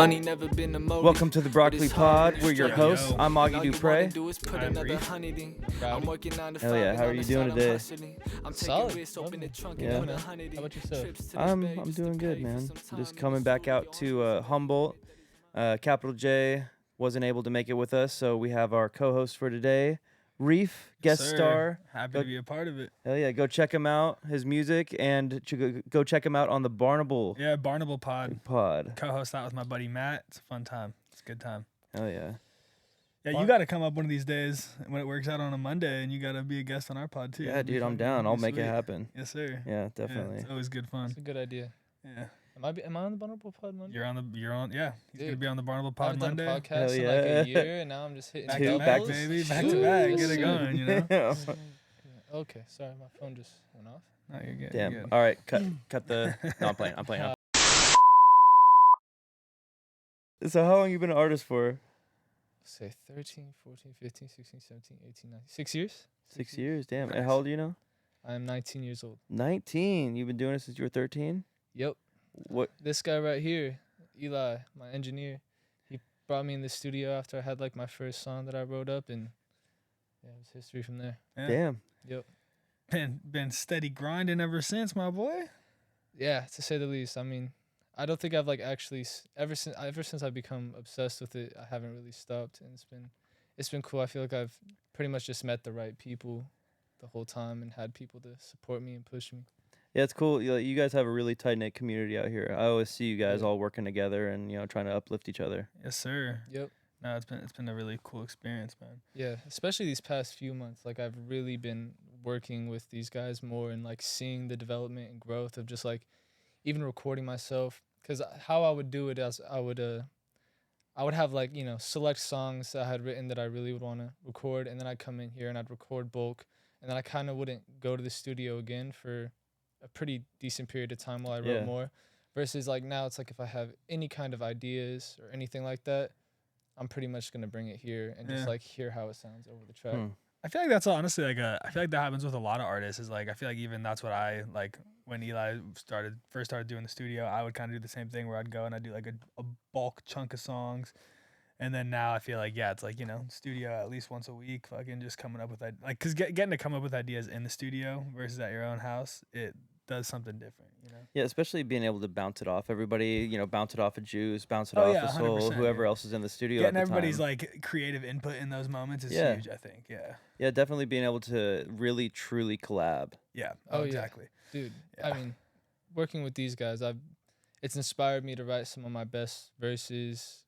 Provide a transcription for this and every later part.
Money never been a motive. Welcome to the Broccoli Pod. We're your hosts. I'm Augie Dupre. I'm Reeph. Hell yeah, how are you doing today? Solid. Yeah. How about yourself? I'm doing good, man. Just coming back out to Humboldt. Capital J wasn't able to make it with us, so we have our co-host for today, Reeph, guest star. Happy to be a part of it. Hell yeah, go check him out, his music, and go check him out on the Barnable Yeah, Barnable Pod. Pod. Co-host that with my buddy Matt. It's a fun time. It's a good time. Hell yeah. Yeah, you got to come up one of these days when it works out on a Monday, and you got to be a guest on our pod too. Yeah, dude, I'm down. I'll make it happen. Yes, sir. Yeah, definitely. Yeah, it's always good fun. That's a good idea. Yeah. Am I on the Vulnerable Pod Monday? You're on. Yeah, he's Dude, gonna be on the Barnable Pod I've Monday. done a podcast Hell in yeah. like a year, and now I'm just hitting Back Two, to doubles. back, to- baby. Back Shoot, to back. yes, Get it sir. going. You know. Yeah. Okay, sorry, my phone just went off. No, you're good. Damn. You're good. All right, cut the. No, I'm playing. So how long you been an artist for? Say 13, 14, 15, 16, 17, 18, 19. 6 years? 6 years. Damn. And Nice. how old are you now? I'm 19 years old. 19. You've been doing it since you were 13. Yep. What? This guy right here, Eli, my engineer, he brought me in the studio after I had like my first song that I wrote up, and yeah, it was history from there. Yeah. Damn. Yep. Been steady grinding ever since, my boy. Yeah, to say the least. I mean, I don't think I've like actually ever since I've become obsessed with it, I haven't really stopped, and it's been cool. I feel like I've pretty much just met the right people the whole time and had people to support me and push me. Yeah, it's cool. You guys have a really tight-knit community out here. I always see you guys Yeah. all working together and, trying to uplift each other. Yes, sir. Yep. No, it's been a really cool experience, man. Yeah, especially these past few months. Like I've really been working with these guys more and like seeing the development and growth of just like even recording myself. Because how I would do it is I would have like, select songs that I had written that I really would want to record, and then I'd come in here and I'd record bulk, and then I kind of wouldn't go to the studio again for a pretty decent period of time while I wrote Yeah. more. Versus like now it's like if I have any kind of ideas or anything like that, I'm pretty much going to bring it here and just Yeah. like hear how it sounds over the track. I feel like that's honestly like I feel like that happens with a lot of artists. Is like I feel like even that's what I like when Eli first started doing the studio. I would kind of do the same thing where I'd go and I'd do like a bulk chunk of songs, and then now I feel like it's like studio at least once a week, fucking just coming up with that like because getting to come up with ideas in the studio versus at your own house, it does something different. Yeah, especially being able to bounce it off everybody, bounce it off of Juice, bounce it Oh, off yeah, of Soul, 100%, whoever yeah. else is in the studio Getting at the everybody's time. like creative input in those moments is Yeah. huge. I think. Yeah. Yeah, definitely being able to really, truly collab. Yeah. Oh, yeah. exactly. Dude, Yeah. I mean, working with these guys, it's inspired me to write some of my best verses,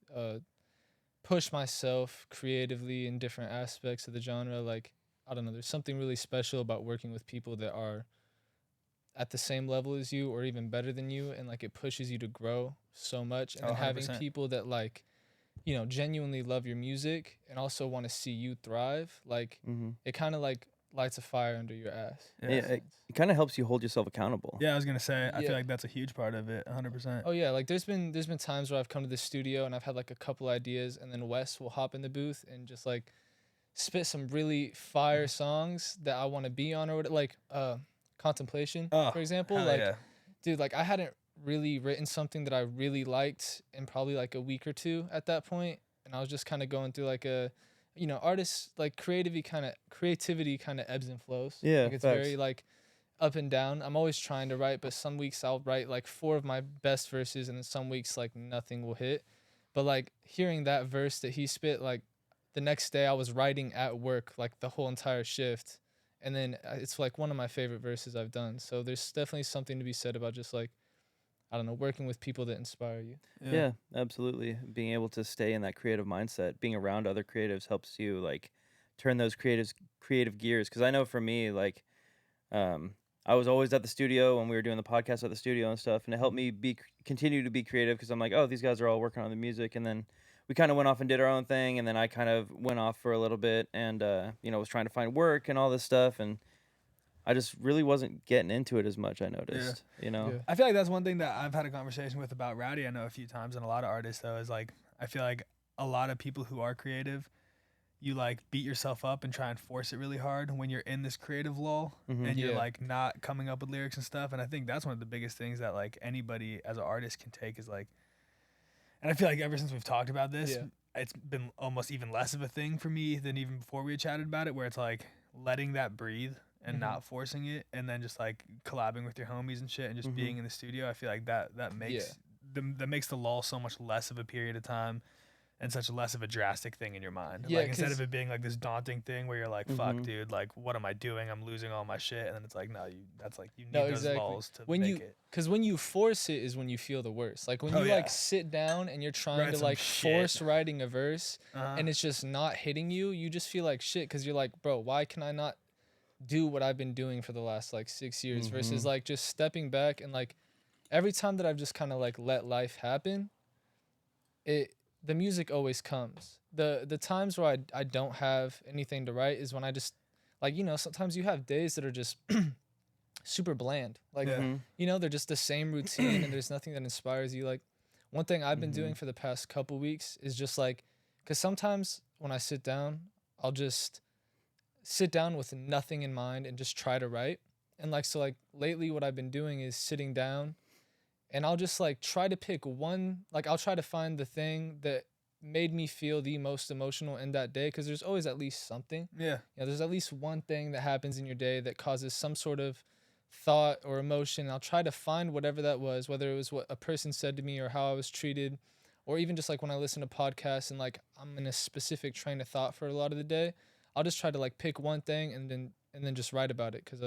push myself creatively in different aspects of the genre. Like, I don't know, there's something really special about working with people that are at the same level as you or even better than you, and like it pushes you to grow so much. And Oh, then having 100%. people that like, genuinely love your music and also want to see you thrive, like Mm-hmm. it kind of like lights a fire under your ass. Yeah. Yeah, it kind of helps you hold yourself accountable. Yeah, I was gonna say. I Yeah. feel like that's a huge part of it. 100%. Oh yeah, like there's been times where I've come to the studio and I've had like a couple ideas, and then Wes will hop in the booth and just like spit some really fire songs that I want to be on, or whatever, like Contemplation, Oh, for example. hell Like, yeah. dude, like I hadn't really written something that I really liked in probably like a week or two at that point, and I was just kind of going through like a, artists like creativity kind of ebbs and flows. Yeah, like it's facts. very like up and down. I'm always trying to write, but some weeks I'll write like 4 of my best verses, and then some weeks like nothing will hit. But like hearing that verse that he spit, like the next day I was writing at work like the whole entire shift, and then it's like one of my favorite verses I've done. So there's definitely something to be said about just like, I don't know, working with people that inspire you. Yeah, absolutely. Being able to stay in that creative mindset, being around other creatives helps you like turn those creative gears. Because I know for me, like, I was always at the studio when we were doing the podcast at the studio and stuff, and it helped me continue to be creative because I'm like, oh, these guys are all working on the music, and then we kind of went off and did our own thing, and then I kind of went off for a little bit and was trying to find work and all this stuff, and I just really wasn't getting into it as much. I noticed, Yeah. I feel like that's one thing that I've had a conversation with about Rowdy. I know a few times, and a lot of artists though is like I feel like a lot of people who are creative, you like beat yourself up and try and force it really hard when you're in this creative lull Mhm. and you're Yeah. like not coming up with lyrics and stuff. And I think that's one of the biggest things that like anybody as an artist can take is like, And I feel like ever since we've talked about this, Yeah. it's been almost even less of a thing for me than even before we had chatted about it, where it's like letting that breathe and not forcing it, and then just like collabing with your homies and shit and just being in the studio. I feel like that makes that makes the lull so much less of a period of time and such less of a drastic thing in your mind. Yeah, Like instead 'cause- of it being like this daunting thing where you're like, fuck, dude, like what am I doing? I'm losing all my shit. And then it's like, no, that's like you need No, those exactly. lulls to When make it. Because when you force it is when you feel the worst. Like when Oh, you yeah. like sit down and you're trying Write to some like shit. force writing a verse Uh-huh. and it's just not hitting you, you just feel like shit because you're like, bro, why can I not do what I've been doing for the last like 6 years versus like just stepping back and like every time that I've just kind of like let life happen, the music always comes. The times where I don't have anything to write is when I just like, you know, sometimes you have days that are just super bland. Like, you know, they're just the same routine and there's nothing that inspires you. Like one thing I've been doing for the past couple weeks is just like, cause sometimes when I sit down, I'll just sit down with nothing in mind and just try to write. And like, so like lately what I've been doing is sitting down and I'll just like try to pick one, like I'll try to find the thing that made me feel the most emotional in that day. Cause there's always at least something. Yeah. You know, there's at least one thing that happens in your day that causes some sort of thought or emotion. I'll try to find whatever that was, whether it was what a person said to me or how I was treated, or even just like when I listen to podcasts and like I'm in a specific train of thought for a lot of the day, I'll just try to like pick one thing and then just write about it. Cause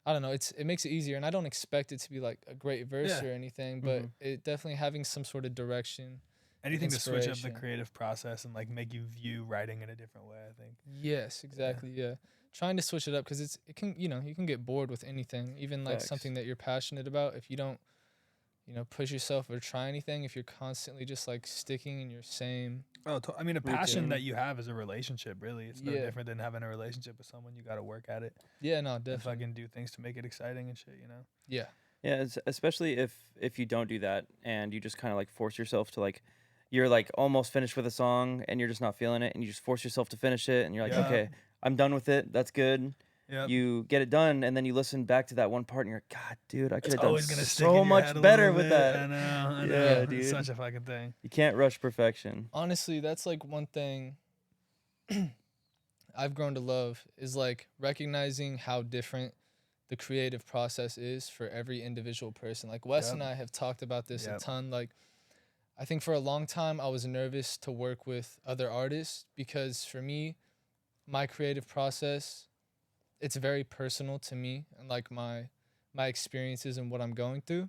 I don't know, it makes it easier, and I don't expect it to be like a great verse or anything, but it definitely having some sort of direction. Anything to switch up the inspiration. creative process and like make you view writing in a different way, I think. Yes, exactly. Yeah. Trying to switch it up because it can, you know, you can get bored with anything, even like Facts. something that you're passionate about. If you don't, you know, push yourself or try anything, if you're constantly just like sticking in your same. Oh, I mean, a passion Routine. that you have is a relationship, really. It's no Yeah. different than having a relationship with someone. You got to work at it Yeah, no, and definitely. fucking do things to make it exciting and shit, you know? Yeah. Yeah, especially if you don't do that and you just kind of like force yourself to like, you're like almost finished with a song and you're just not feeling it and you just force yourself to finish it and you're like, Yeah. okay, I'm done with it. That's good. Yep. You get it done and then you listen back to that one part and you're like, God, dude, I could It's have done always gonna stick so in your much head a better little with bit. that. I know. Yeah, It's dude. such a fucking thing. You can't rush perfection. Honestly, that's like one thing I've grown to love is like recognizing how different the creative process is for every individual person. Like Wes and I have talked about this a ton. Like I think for a long time I was nervous to work with other artists because for me, my creative process, it's very personal to me and like my experiences and what I'm going through.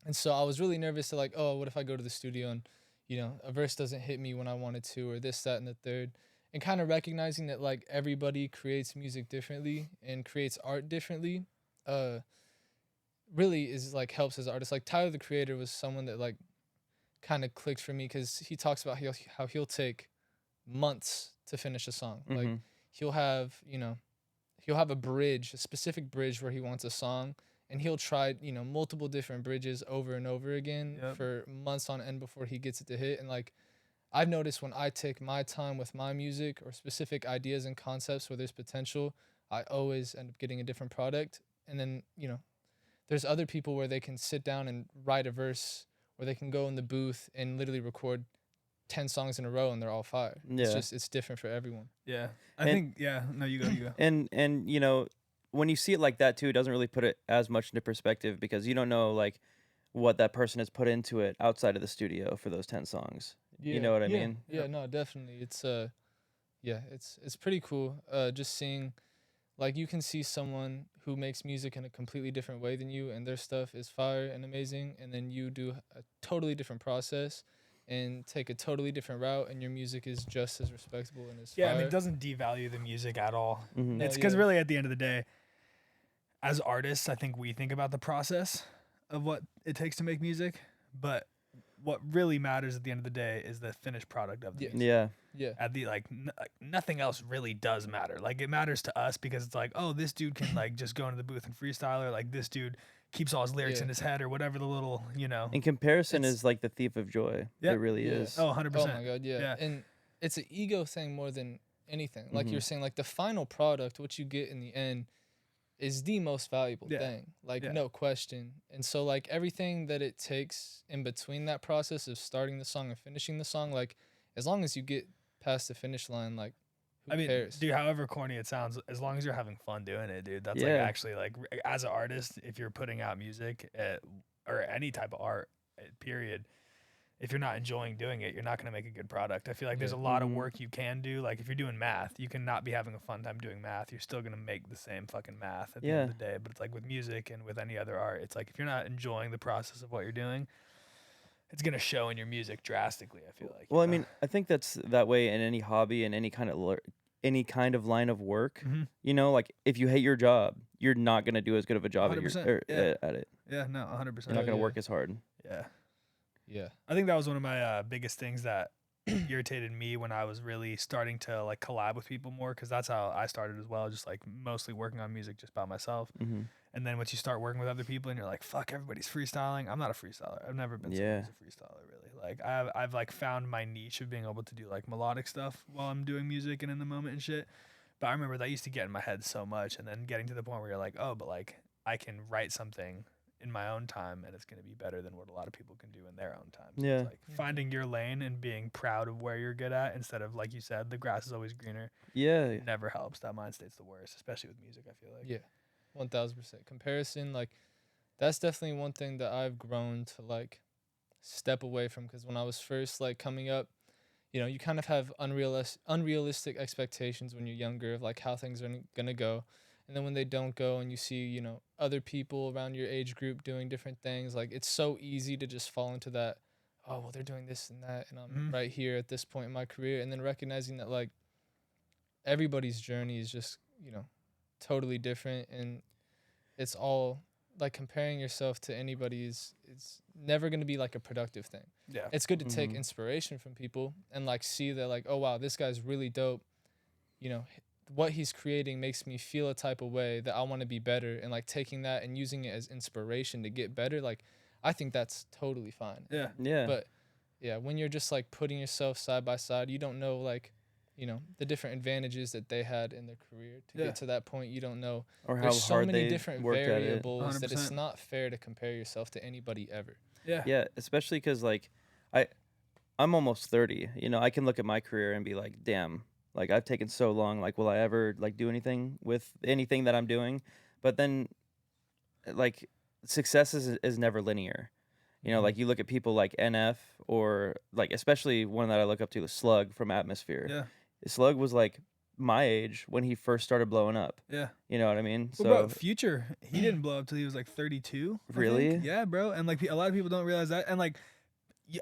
And so I was really nervous to like, oh, what if I go to the studio and, you know, a verse doesn't hit me when I wanted to, or this, that, and the third. And kind of recognizing that like everybody creates music differently and creates art differently, really is like helps as an artist. Like Tyler the Creator was someone that like kind of clicked for me because he talks about how he'll take months to finish a song. Like he'll have, you know, he'll have a bridge, a specific bridge where he wants a song, and he'll try, you know, multiple different bridges over and over again for months on end before he gets it to hit. And like I've noticed when I take my time with my music or specific ideas and concepts where there's potential, I always end up getting a different product. And then, you know, there's other people where they can sit down and write a verse, or they can go in the booth and literally record 10 songs in a row and they're all fire. Yeah. It's just, it's different for everyone. Yeah. I think, no, you go. And you know, when you see it like that too, it doesn't really put it as much into perspective because you don't know like what that person has put into it outside of the studio for those 10 songs. You know what I mean? Yeah, no, definitely. It's it's pretty cool. Just seeing, like, you can see someone who makes music in a completely different way than you, and their stuff is fire and amazing, and then you do a totally different process and take a totally different route, and your music is just as respectable and as fire. Yeah, I mean, it doesn't devalue the music at all. No, It's because really at the end of the day, as artists, I think we think about the process of what it takes to make music, but what really matters at the end of the day is the finished product of the music. Yeah. Yeah. At the like nothing else really does matter. Like it matters to us because it's like, oh, this dude can like just go into the booth and freestyle, or like this dude keeps all his lyrics in his head, or whatever the little, you know. In comparison is like the thief of joy. It really is. Oh, 100%. Oh my God, yeah. And it's an ego thing more than anything. Like you're saying, like the final product, what you get in the end, is the most valuable Yeah. thing, like Yeah. no question. And so like everything that it takes in between that process of starting the song and finishing the song, like as long as you get past the finish line, like who I mean, cares? dude, however corny it sounds, as long as you're having fun doing it, dude, that's like Yeah. actually like as an artist, if you're putting out music or any type of art, period, if you're not enjoying doing it, you're not going to make a good product. I feel like there's a Yeah. lot of Mhm. work you can do. Like if you're doing math, you can not be having a fun time doing math. You're still going to make the same fucking math at the end of the day. But it's like with music and with any other art, it's like if you're not enjoying the process of what you're doing, it's going to show in your music drastically, I feel like. Well, I mean, I think that's that way in any hobby and any kind of line of work. Mhm. You know, like if you hate your job, you're not gonna do as good of a job at 100%, yeah. at it. Yeah, no, You're 100%. not gonna yeah. work as hard. Yeah. Yeah. I think that was one of my biggest things that irritated me when I was really starting to like collab with people more, because that's how I started as well, just like mostly working on music just by myself. Mm-hmm. And then once you start working with other people and you're like, fuck, everybody's freestyling. I'm not a freestyler. I've never been someone who's a freestyler really. Like I've like found my niche of being able to do like melodic stuff while I'm doing music and in the moment and shit. But I remember that used to get in my head so much, and then getting to the point where you're like, oh, but like I can write something in my own time and it's going to be better than what a lot of people can do in their own time. So Yeah. it's like finding your lane and being proud of where you're good at instead of, like you said, the grass is always greener. Yeah. It never helps. That mind state's the worst, especially with music, I feel like. Yeah. 1000%. Comparison, like that's definitely one thing that I've grown to like step away from, because when I was first like coming up, you know, you kind of have unrealistic expectations when you're younger of like how things are going to go. And then when they don't go and you see, you know, other people around your age group doing different things, like it's so easy to just fall into that, oh, well, they're doing this and that, and I'm right here at this point in my career. And then recognizing that like everybody's journey is just, you know, totally different, and it's all like comparing yourself to anybody is it's never going to be like a productive thing. Yeah. It's good to take Mhm. inspiration from people and like see that like, oh wow, this guy's really dope. You know, what he's creating makes me feel a type of way that I want to be better, and like taking that and using it as inspiration to get better, like I think that's totally fine. Yeah. Yeah. But yeah, when you're just like putting yourself side by side, you don't know like, you know, the different advantages that they had in their career to Yeah. get to that point. You don't know. or how There's so hard many they different worked at it. variables that it's 100%. not fair to compare yourself to anybody ever. Yeah. Yeah, especially because like I'm almost 30. You know, I can look at my career and be like, damn, like I've taken so long. Like, will I ever like do anything with anything that I'm doing? But then, like, success is never linear. You know, like you look at people like NF or like especially one that I look up to, Slug from Atmosphere. Yeah. Slug was like my age when he first started blowing up. Yeah. You know what I mean? Well, bro, Future, he didn't blow up till he was like 32. I think. Really? Yeah, bro. And like a lot of people don't realize that. And like,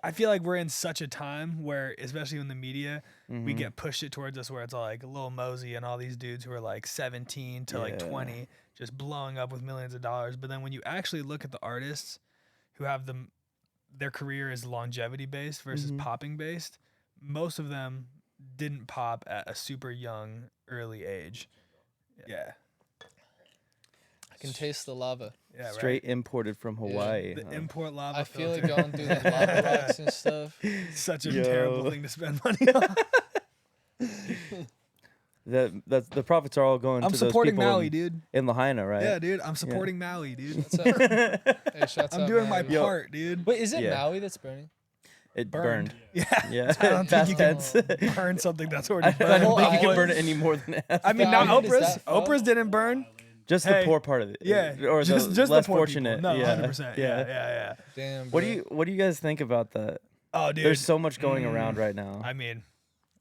I feel like we're in such a time where, especially in the media, we Mhm. get pushed it towards us where it's all like Lil Mosey and all these dudes who are like 17 to like Yeah. 20 just blowing up with millions of dollars. But then when you actually look at the artists who have their career is longevity based versus Mhm. popping based, most of them didn't pop at a super young early age. Yeah. I can taste the lava. Yeah, right. straight imported from Hawaii. The huh? import lava. I feel it filter. going through the lava rocks and stuff. Such a Yo. terrible thing to spend money on. That's the profits are all going I'm to those supporting people Maui, in, dude. in Lahaina, right? Yeah, dude. I'm supporting Maui, dude. What's up? Hey, shouts I'm out doing my Maui. Yo. part, dude. Wait, is it Yeah. Maui that's burning? It Burned. burned. Yeah. Yeah. I don't think Past you can tense. burn something that's I already don't burned. whole think you can island- burn it any more than that. I mean, The not island is Oprah's. that full? Oprah's didn't burn. Just Hey, the poor part of it. Yeah. Or just the the less poor fortunate. People. No, yeah. 100%. Yeah. Damn. What bro. do you guys think about that? Oh, dude. There's so much going around right now. I mean,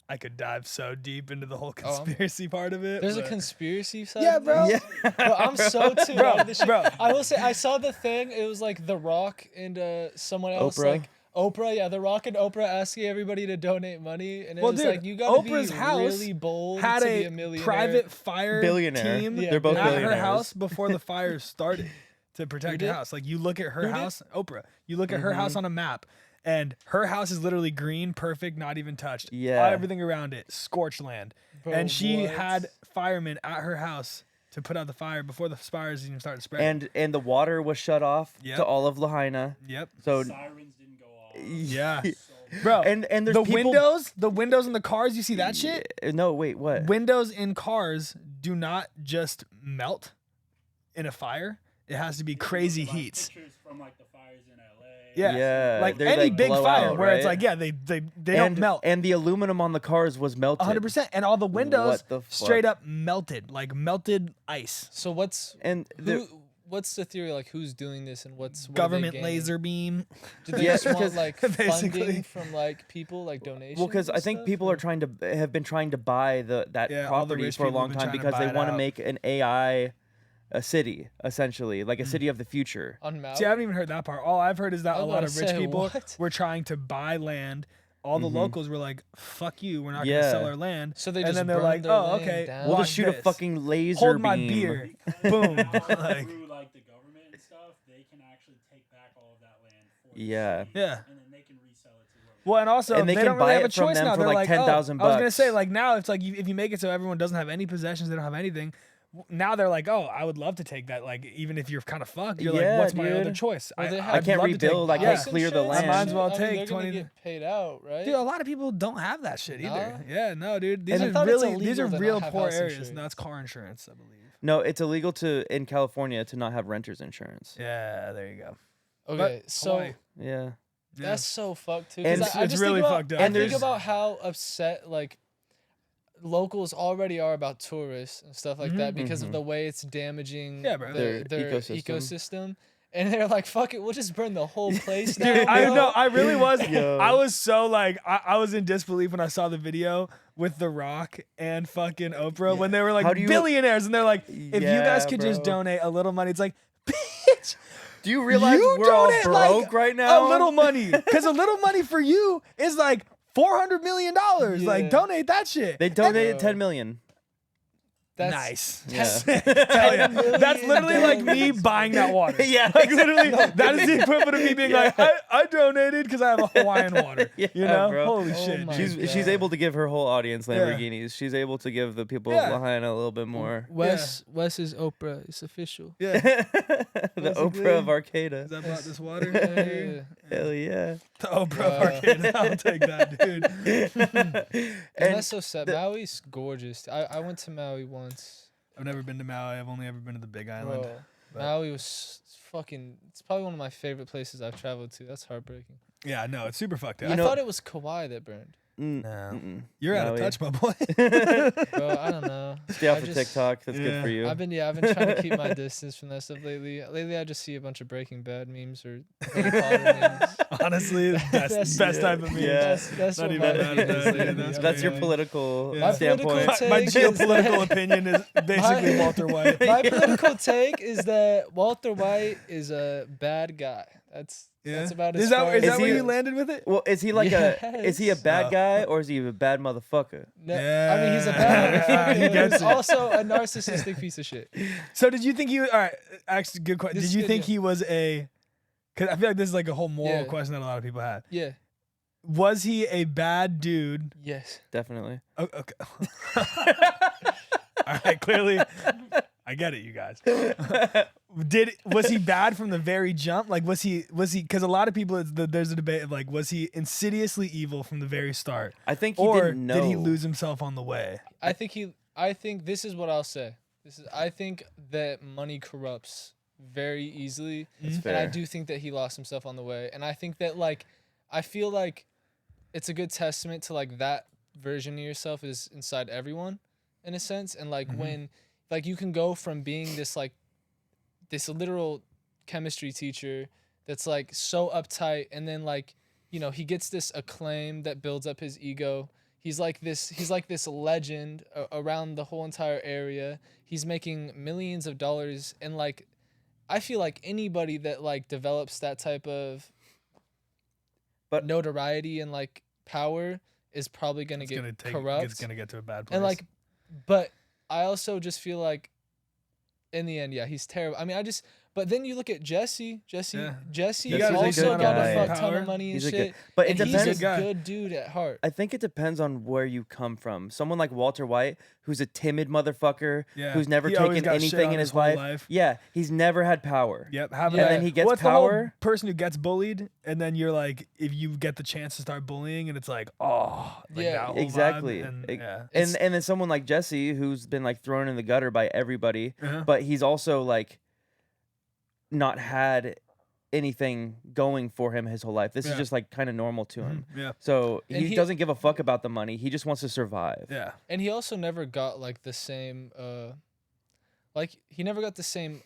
I could dive so deep into the whole Oh, I'm- conspiracy part of it. There's a but- conspiracy side. Yeah, of this? bro. Bro, I'm so tuned Bro, out of this shit. bro. I will say, I saw the thing. It was like The Rock and someone else. Oprah? Like Oprah, yeah, The Rock and Oprah asking everybody to donate money, and it Well, was dude, like you gotta Oprah's be house really bold had to be a a millionaire. private fire Billionaire. team Yeah, They're both at billionaires. her house before the fire started to protect did? her house. Like you look at her Who did? house, Oprah. You look at her house on a map, and her house is literally green, perfect, not even touched. Yeah. Everything around it, scorched land. Bro, and she what? had firemen at her house to put out the fire before the fires even started spreading. And the water was shut off Yep. to all of Lahaina. Yep. So Sirens didn't go off. Yeah. Bro, and there's the people, windows in the cars, you see that shit? No, wait, what? Windows in cars do not just melt. in a fire, it has to be crazy Like heats. pictures from like the fires in LA. Yeah. Yeah, Like they, any like, big blow fire out, where it's right? like, yeah, they don't melt. And the aluminum on the cars was melted. 100%. And all the windows What the fuck? straight up melted, like melted ice. So what's And the, what's the theory? Like, who's doing this and what are they Government gaining? laser beam. Do they Yeah, just want because like basically- funding from like people, like donations? well, because and I think stuff, people or- have been trying to buy that Yeah, all the property rich for a people have long been time trying to because buy they it want to out. make an AI a city, essentially, like a city of the future. on Maui. See, I haven't even heard that part. All I've heard is that I a was lot about of to rich say, people what? were trying to buy land. All the locals were like, "Fuck you, we're not gonna Yeah. sell our land." So they and just then they're burned like, their "Oh, land okay, down? We'll watch just shoot a this. fucking laser Hold my beam. beer." Because Boom. now, Like, through like the government and stuff, they can actually take back all of that land for the Yeah. city, Yeah. and then they can resell it to whoever. Well, and also And they they can don't really buy have a it from choice them now. for, They're like, oh, $10,000 I was gonna say bucks. like now it's like if you make it so everyone doesn't have any possessions, they don't have anything. Now they're like, oh, I would love to take that. Like even if you're kind of fucked, you're Yeah, like, what's my other dude. choice? Well, they I have- can't I'd love to take- rebuild, I yeah. can't clear the House land. and I might as shit. well I mean, take they're gonna 20 get paid out, right? Dude, a lot of people don't have that shit either. Yeah, no, dude. These I are thought it's really these are illegal to real not have poor house areas, and insurance. that's car insurance, I believe. No, it's illegal in California to not have renter's insurance. Yeah, there you go. Okay, But so Hawaii, Yeah. yeah. that's so fucked too. And 'cause I it's just really think about, fucked up. I And think there's- about how upset like locals already are about tourists and stuff like that because of the way it's damaging Yeah, bro. their Their ecosystem. ecosystem. And they're like, "Fuck it, we'll just burn the whole place down." Dude, I bro." know. I really was. Yo. I was so like, I was in disbelief when I saw the video with The Rock and fucking Oprah when they were like How do you- billionaires, and they're like, if you guys Yeah, could just bro. donate a little money, it's like, bitch, Do you realize you we're all donate, broke like, right now? a little money, because a little money for you is like $400 million. Yeah. Like, donate that shit. They donated Bro. 10 million. That's Nice. Yeah. Hell yeah. $10 That's literally like me million. buying that water. Yeah, Like literally, that is the equivalent of me being Yeah. like, I donated because I have a Hawaiian water. Yeah, you know? bro. Holy Oh shit. my dude. She's God. able to give her whole audience Yeah. Lamborghinis. She's able to give the people Yeah. behind a little bit more. Wes is Oprah. It's official. Yeah. The Basically. Oprah of Arcata. Because I brought this water. Yeah. Hell yeah. The Oprah of Arcata. I'll take that, dude. And And that's so sad. Maui's gorgeous. I went to Maui once. I've never been to Maui. I've only ever been to the Big Island. Bro, but- Maui was fucking. It's probably one of my favorite places I've traveled to. That's heartbreaking. Yeah, no, it's super fucked You up. know- I thought it was Kauai that burned. Mm-mm. You're out of Maui. touch, my boy. Bro, I don't know. Stay off I of just- TikTok. That's Yeah. good for you. I've been trying to keep my distance from that stuff lately. Lately, I just see a bunch of Breaking Bad memes or Harry Potter memes. Honestly, best That's- type of meme. Yeah. That's Not what even my that feed is bad, lately. dude. That's your Yeah. political Yeah. My standpoint. political My take is geopolitical that- opinion is basically Walter White. My political take is that Walter White is a bad guy. That's about as Is that, far is as that Is where he- you landed with it? Well, is he like is he a Yes. bad Oh. guy or is he a bad motherfucker? No, I mean, he's a Yeah. bad motherfucker. He but gets he's it. also a narcissistic piece of shit. So did you think he? All right, actually, good question. This Did is you good, think yeah. he was a? Because I feel like this is like a whole moral Yeah. question that a lot of people have. Yeah. Was he a bad dude? Yes. Definitely. Okay. All right, clearly, I get it, you guys. Was he bad from the very jump? Like, was he? Because a lot of people, there's a debate of like, was he insidiously evil from the very start, I think he or didn't know. did he lose himself on the way? I think this is what I'll say. I think that money corrupts very easily. That's And I fair. do think that he lost himself on the way. And I think that I feel like it's a good testament to that version of yourself is inside everyone in a sense. And when you can go from being this this literal chemistry teacher that's so uptight, and then he gets this acclaim that builds up his ego. He's like this legend around the whole entire area. He's making millions of dollars, and I feel like anybody that develops that type of But- notoriety and power is probably gonna It's get gonna corrupt. It's gonna get to a bad place. And but I also just feel like in the end, yeah, he's terrible. I mean, But then you look at Jesse. Jesse Jesse's a also good got guy. a fuck ton of money and He's a shit. good, but it And depends. he's a good dude at heart. I think it depends on where you come from. Someone like Walter White, who's a timid motherfucker, who's never He always taken got shit anything on in his whole life. Yeah, he's never had power. Yep. And then he gets what's power. The whole person who gets bullied, and then you're like, if you get the chance to start bullying, and it's like, oh, like that whole exactly. vibe, And then someone like Jesse, who's been like thrown in the gutter by everybody, but he's also like not had anything going for him his whole life. This is just like kind of normal to him. Yeah. So he doesn't give a fuck about the money. He just wants to survive. Yeah. And he also never got like the same he never got the same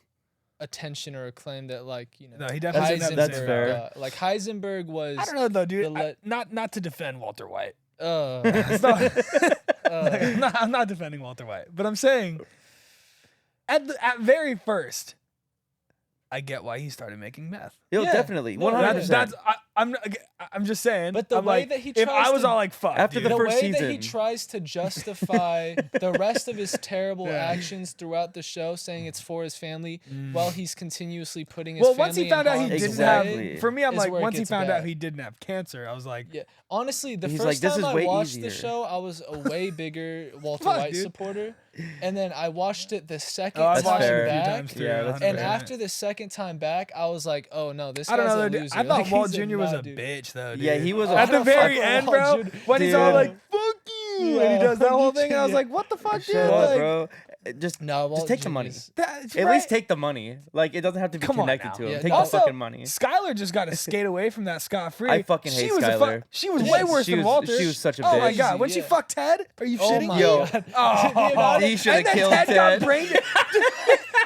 attention or acclaim that like, you know. No, he definitely Heisenberg that's fair. got. Like Heisenberg was I don't know though, dude. Not to defend Walter White. it's I'm not defending Walter White, but I'm saying at very first, I get why he started making meth. Yo, definitely, 100%. I'm just saying. But the I'm way like, that he if tries I was to- all like, fuck, After dude. the first way that he season. tries to justify the rest of his terrible actions throughout the show, saying it's for his family, while he's continuously putting his family once he found out he in harm's didn't Exactly. have, for me, I'm is like, where it once he gets found out bad. he didn't have cancer, I was like, Yeah, honestly, the He's first like, "This time is I way watched easier." the show, I was a way bigger Walter Fuck, White dude. supporter, and then I watched it the second I've time watched it a few back, times too, Yeah, that's 100%. and after the second time back, I was like, oh no, this I guy's don't know, a dude. loser. I thought Like, Walt he's Jr. was a nut, dude. bitch though, dude. Yeah, he was. Oh, a At the I very fuck end, Walt bro, Jr. when he's all Dude. like, fuck you, and he does that whole thing, and I was like, what the fuck, dude? Shut Like, up, bro. Just No, Walt take the Jr. money. is- that's At right. least take the money. Like it doesn't have to be Come on connected now. to him. Yeah, Take no. the Also, fucking money. Skylar just got to skate away from that scot free. I fucking hate was Skylar. She was way worse She than was- Walter. she was such a Oh my bitch. god, when she Yeah. fucked Ted, are you Oh shitting my me? Yo. God. Oh, He should have and then killed Ted. Ted. Got brain.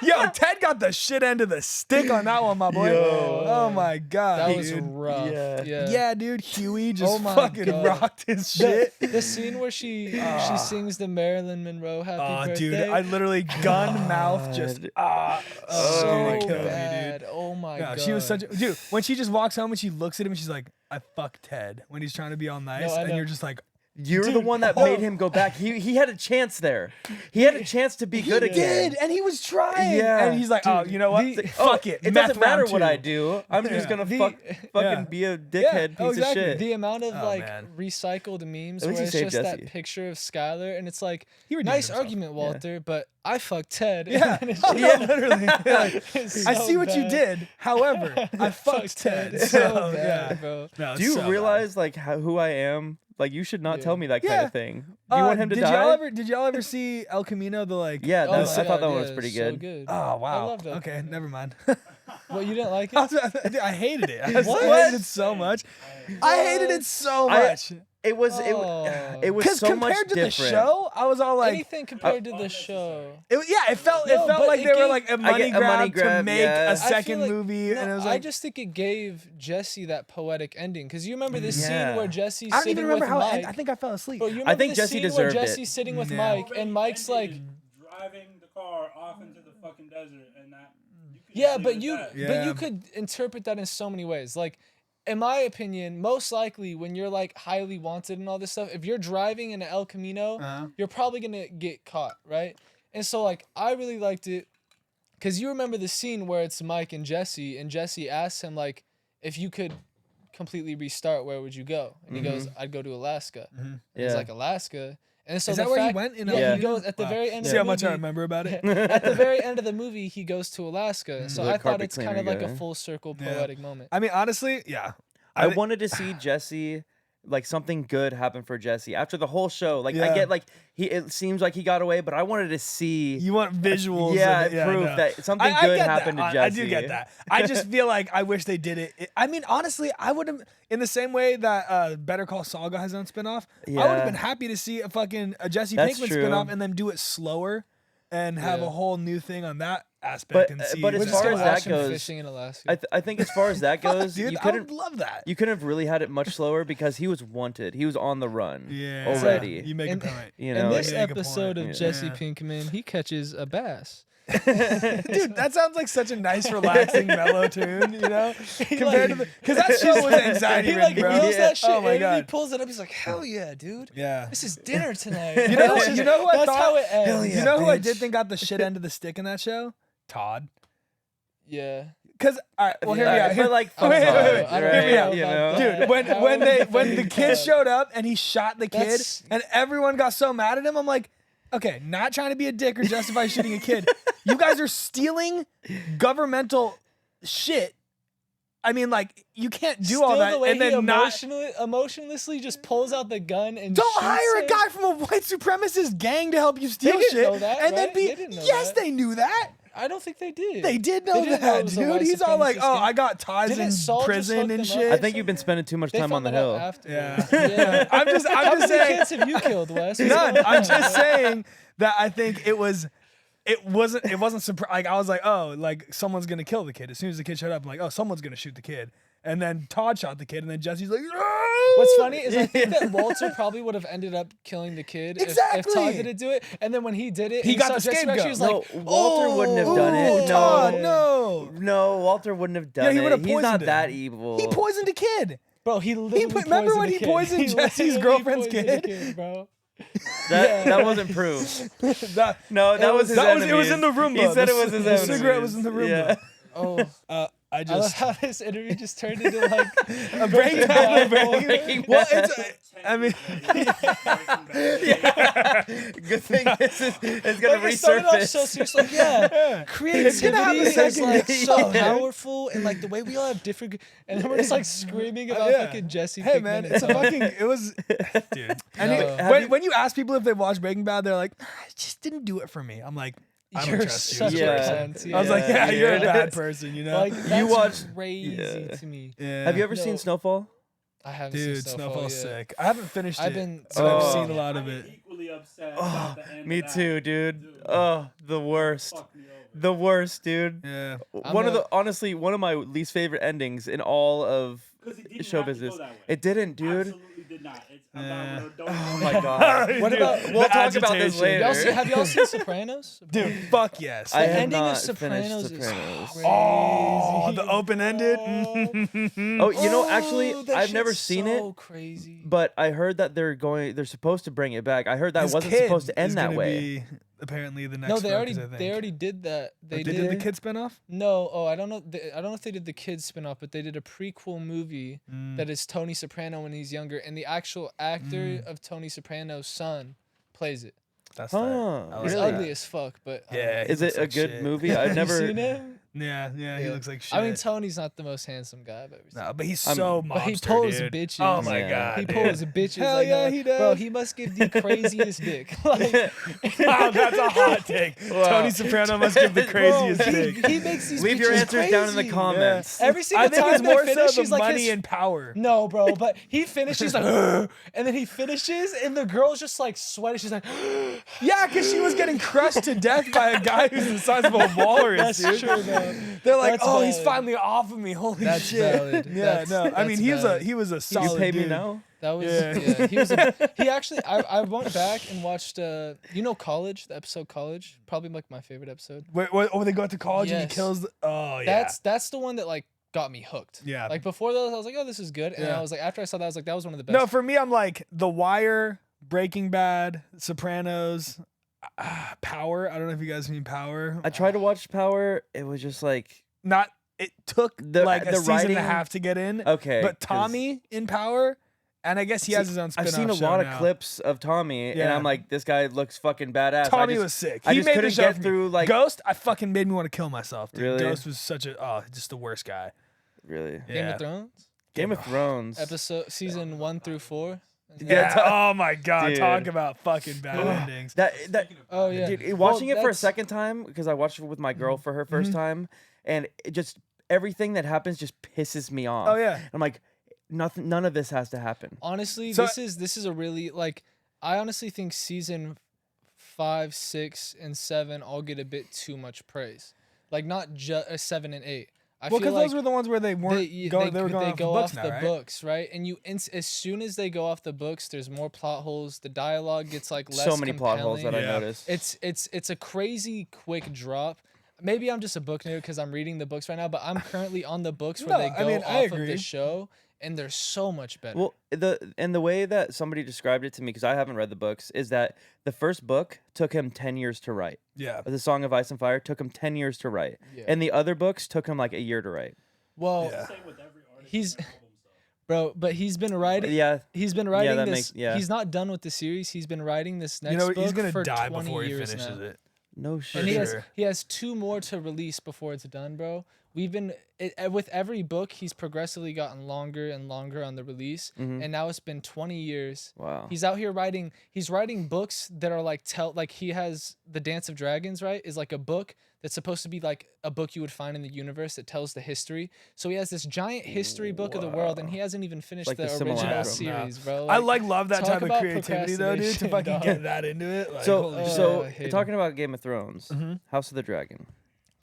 Yo, Ted got the shit end of the stick on that one, my boy. Yo. Oh my god, That was dude. rough. Yeah. Yeah, dude, Huey just Oh my fucking God. rocked his shit. The scene where she sings the Marilyn Monroe Happy Oh, Birthday. dude, I literally gun mouth just God. so dude, it killed me, dude. bad. Oh my No, god. she was such a dude. When she just walks home and she looks at him and she's like, "I fucked Ted." When he's trying to be all nice, I and know. you're just like, You're the Dude, one that no. made him go back. He had a chance there. He had a chance to be good he again. did, and he was trying. Yeah. And he's like, "Oh, you know what? It's like, Fuck it. It Meth doesn't matter round what two." I do. I'm just Yeah. gonna The- fucking yeah. be a dickhead piece exactly. of shit. The amount of Oh, like man. recycled memes At where least he it's saved just that Jesse. picture of Skylar, and it's like, He redeemed nice himself. argument, Walter, but I fucked Ted. Yeah. And it's Oh, just- no, literally. Like, it's I so see what you bad. did. However, I fucked Ted. So yeah. bad, bro. No, it's Do you so bad. realize like who I am? Like you should not Yeah. tell me that kind Yeah. of thing. Do you want him to did die? Did y'all ever see El Camino? The like. Yeah, Oh that's, my I thought God, that one was yeah, pretty so good. Oh wow. loved El Okay, Camino. never mind. Well, you didn't like it? I hated it. I What? hated it so much. I hated it so much. It was it, Oh. it was Because so much compared to different. the show, I was all like, Anything compared to the show. it felt No, but like it they were gave- like a I money get a money grab to grab, make yeah. a I I feel second like- movie, no, and it was I like, just think it gave Jesse that poetic ending. Because you remember this Yeah. scene where Jesse's I don't sitting even remember with how. Mike. I think I fell asleep. Bro, you remember think the Jesse scene where deserved it. Jesse's sitting with Yeah. Mike, and Mike's like, driving the car off into the fucking desert, and that. You could yeah, leave but it you at that. Yeah. but you could interpret that in so many ways. Like, in my opinion, most likely when you're like highly wanted and all this stuff, if you're driving in an El Camino, Uh-huh. you're probably gonna get caught, right? And so like I really liked it because you remember the scene where it's Mike and Jesse asks him like, if you could completely restart, where would you go? And he goes, I'd go to Alaska. And He's Yeah. like, Alaska. And so Is the that where he fact- went in Yeah, El he Camino? goes at the Wow. very end See of how the much I movie. remember about it. At the very end of the movie, he goes to Alaska. So The I thought carpet it's kind cleaner of like guy. a full circle Yeah. poetic moment. I mean, honestly, yeah. I thi- wanted to see Jesse, like something good happen for Jesse after the whole show. Like I Yeah. get like it seems like he got away, but I wanted to see You want visuals? yeah, of it. proof no. that something I good get happened that. to Jesse. I do get that. I just feel like I wish they did it. I mean, honestly, I would have, in the same way that Better Call Saul has own spinoff, I would Yeah. have been happy to see a fucking Jesse That's Pinkman true. spinoff and then do it slower and have Yeah. a whole new thing on that aspect But- and see. but We're as just far gonna as that watch him goes, fishing in Alaska. I think as far as that Fuck, goes, dude, you I would couldn't love that. you couldn't have really had it much slower because he was wanted. He was on the run Yeah, already. You make And- a point. You in know, this like- episode of Yeah. Jesse Yeah. Pinkman, he catches a bass. Dude, that sounds like such a nice, relaxing, mellow tune, you know? Compared like- to the, because that show was anxiety He like ridden, bro. reels that shit Oh my in and he god. pulls it up. He's like, hell yeah, dude. Yeah. This is dinner tonight. You know who I That's thought? how it ends. You know who I did think got the shit end of the stick in that show? Todd. Yeah. Cause all right, well, hear me Yeah, out. but, like, Wait, fuck wait, off, I don't right? Hear me out. know You about know? that. Dude, when How when are they you when the fucking kid cut? showed up and he shot the kid That's- and everyone got so mad at him, I'm like, okay, not trying to be a dick or justify shooting a kid. You guys are stealing governmental shit. I mean, like, you can't do Still all that the way and then he not. emotionlessly just pulls out the gun and Don't shoots hire a him. guy from a white supremacist gang to help you steal didn't shit know that, and then right? be. They didn't know Yes, that. they knew that. I don't think they did. They did They know didn't know it that, was a dude. white He's all like, supremacist "Oh, gang. I got ties Didn't in Saul just prison hook and them up? shit." I think you've been spending too much They time on found the that out hill. afterwards. Yeah. Yeah. I'm just How saying. many kids have you killed, Wes? None. I'm just saying that I think it wasn't like I was like, oh, like someone's gonna kill the kid. As soon as the kid showed up, I'm like, oh, someone's gonna shoot the kid. And then Todd shot the kid, and then Jesse's like, "No!" What's funny is I think that Walter probably would have ended up killing the kid if Exactly. Todd didn't do it. And then when he did it, He and got saw the Jesse Rex, scapegoat. he was No, like, Walter wouldn't have done Ooh, it. Todd, No, no. Walter wouldn't have Yeah, done he it. would've He's not poisoned him. that evil. He poisoned a kid. bro, he literally remember when poisoned he a kid. poisoned He Jesse's literally girlfriend's poisoned a kid? bro. That wasn't proof. No, that was his It was enemies. in the Roomba. He said it was his The enemies. cigarette was in the Roomba. Yeah. Oh, I I love just how this interview just turned into like a breakdown. Breaking Well, Bad. it's. I mean, Yeah. Good thing this is it's gonna it started off resurface. so serious, like yeah, creativity have a is second like day. so Yeah. powerful, and like the way we all have different, and then we're just like screaming about yeah. fucking Jesse. Hey Pinkman man, and it's a Todd. fucking. It was, dude. And No. when you ask people if they watched Breaking Bad, they're like, it just didn't do it for me. I'm like, I don't You're trust you. such Yeah. a cunt. I was like, yeah, you're a Yeah. bad person, you know. Like that's watched- crazy yeah. to me. Yeah. Have you ever No. seen Snowfall? I haven't Dude, seen Snowfall Snowfall's yet. sick. I haven't finished I've it, been- but I've Oh. seen a lot of I'm it. equally upset Oh, about the end me of that. too, dude. Dude, Oh, the worst. fuck me over. The worst, dude. Yeah. One of the honestly one of my least favorite endings in all of 'Cause it didn't show have to business. go that way. It didn't, dude. Absolutely did not. It's Yeah. about don't Oh my god. What about- We'll The talk about this agitation. later. Have y'all seen Sopranos? Dude, fuck yes. I The have ending of not Sopranos finished is Sopranos. crazy. Oh, the open ended. Oh, you know, actually, that I've never shit's seen so it, crazy. but I heard that they're supposed to bring it back. I heard that wasn't supposed to end that way. Apparently, the next. No, they focus, I think. already did that. They did the kid spinoff. No, I don't know. I don't know if they did the kids spinoff, but they did a prequel movie that is Tony Soprano when he's younger, and the actual actor of Tony Soprano's son plays it. That's Huh, tight. I like He's Really? ugly as fuck, but I don't Yeah. know. he Is looks it a like good shit. movie? I've Have never. you seen him? Yeah, he looks like shit. I mean, Tony's not the most handsome guy I've ever seen. no, but he's I'm- so But he mobster, pulls dude. bitches. Oh my Yeah. god, He dude. pulls bitches. Hell like yeah, no, he Bro, does. he must give the craziest dick. Like, Wow, that's a hot take. Wow. Tony Soprano must give the bro, craziest he, dick. he makes these Leave your bitches answers down in the crazy. comments. Every single I think time it's more they so finish, the he's like money his and power. No, bro, but he finishes like, "Ugh," and then he finishes, and the girl's just like sweating. She's like, Yeah, because she was getting crushed to death by a guy who's the size of a walrus, "That's dude. true, though." They're like, That's oh, he's valid. finally off of me. Holy That's shit. valid. Yeah, That's- no. I mean, that's valid. he was a You solid pay me dude. now? That was Yeah. He was. He actually. I went back and watched. College, the episode College, probably like my favorite episode. Where they go to college and he Yes. kills. Oh yeah. That's the one that like got me hooked. Yeah. Like before those, I was like, oh, this is good, and Yeah. I was like, after I saw that, I was like, that was one of the best. No, for me, I'm like The Wire, Breaking Bad, Sopranos, Power. I don't know if you guys mean Power. I tried to watch Power. It was just like Not. It took like a the season and writing- a half to get in. okay. But 'cause Tommy in Power, and I guess he has his own spin-off I've seen a show lot now. of clips of Tommy, and Yeah. I'm like, this guy looks fucking badass. Tommy was sick. I He just made the couldn't show get for me. through like Ghost. I fucking made me want to kill myself. Dude. Really? Ghost was such just the worst guy. really Game Yeah. of Thrones Game of Thrones. season 1 through 4. Yeah. Oh my god. Dude. Talk about fucking bad endings. That Oh yeah. dude, Well, watching it for a that's- second time because I watched it with my girl for her 1st Mhm. time, and it just everything that happens just pisses me off. Oh yeah. I'm like, none of this has to happen. Honestly, So- this is a really like. I honestly think season 5, 6, and 7 all get a bit too much praise. Like not just 7 and 8. I Well, feel because like those were the ones where they weren't they going. They were going go off the books now, right? books, right? And as soon as they go off the books, there's more plot holes. The dialogue gets like less So many plot holes that compelling. Yeah. I noticed. It's a crazy quick drop. Maybe I'm just a book nerd because I'm reading the books right now, but I'm currently on the books where No, they I go mean, I off of agree. the show, and they're so much better. Well, the way that somebody described it to me, because I haven't read the books, is that the first book took him 10 years to write. Yeah. The Song of Ice and Fire took him 10 years to write, Yeah. and the other books took him like a year to write. Well, Yeah. Same with every artist He's- in their albums, though. bro, but he's been writing. Yeah, He's been writing that this. makes- yeah. He's not done with the series. He's been writing this next You know, book he's gonna for die 20 before he years finishes now. it. no shit. And sure. he has 2 more to release before it's done, bro. We've been with every book, he's progressively gotten longer and longer on the release, Mhm. and now it's been 20 years. Wow. He's out here writing. He's writing books that are like he has the Dance of Dragons, right? Is like a book that's supposed to be like a book you would find in the universe that tells the history. So he has this giant history book of the world, and he hasn't even finished like the the original simulacrum. series, bro. I love that talk type of about creativity though, dude. To procrastination, fucking dog. get that into it. Like, So, holy shit. so I hate talking about Game of Thrones, Mhm. House of the Dragon.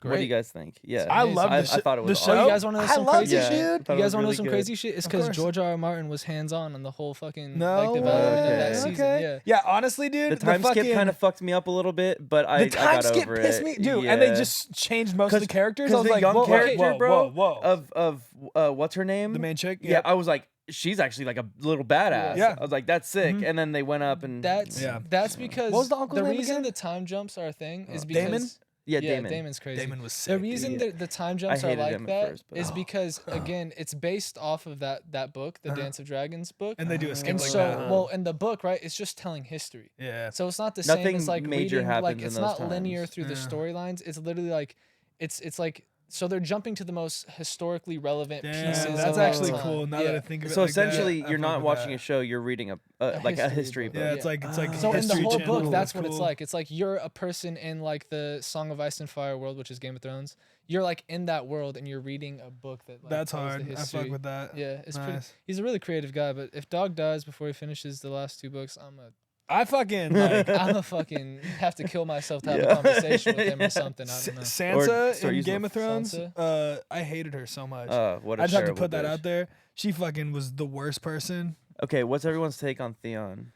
What do Great. you guys think? Yeah, I amazing. love I the, thought it was the awesome. show. Oh, you guys want to know I some loved crazy it, Yeah. shit? I You thought it was guys want to know really some good. crazy shit? It's Of because course. George R. R. Martin was hands-on on the whole fucking No like development way. of that season. Okay. Yeah. honestly, dude, The time fucking, skip kind of fucked me up a little bit, but I the time got skip over pissed it. me, dude. And they Yeah. just changed most of the characters. I Because was the like, young whoa, character, whoa, bro, whoa. of what's her name? The main chick. Yeah, I was like, she's actually like a little badass. Yeah. I was like, that's sick. Mhm. And then they went up and That's Yeah. because What was the uncle's name reason again? the time jumps are a thing is because Damon? yeah, Damon. Damon's crazy. Damon was sick. The reason dude. that the time jumps are hated like him at that first, but- is because again, it's based off of that book, the Uh-huh. Dance of Dragons book. And they do a skip And like so, that. well, in the book, right, it's just telling history. Yeah. So it's not the same Nothing as like major reading, like happens it's in those not linear times. through the Yeah. storylines. It's literally like it's like so they're jumping to the most historically relevant Damn, pieces. that's of that actually time. cool. Now yeah. that I think of it, So like that, essentially, I you're fuck not with watching that. a show. You're reading like a history book. Yeah, it's like So in the History whole Channel. book, that's what Cool. it's like. It's like you're a person in like the Song of Ice and Fire world, which is Game of Thrones. You're like in that world, and you're reading a book that like, That's tells the hard. I history. fuck with that. Yeah, it's pretty. Nice. He's a really creative guy, but if Dog dies before he finishes the last 2 books, I fucking like I'm a fucking have to kill myself to have Yeah. a conversation with him or something. I don't know. Sansa start in using Game the of Thrones. Sansa? I hated her so much. What a I just have to terrible put that bitch. out there. She fucking was the worst person. Okay, what's everyone's take on Theon?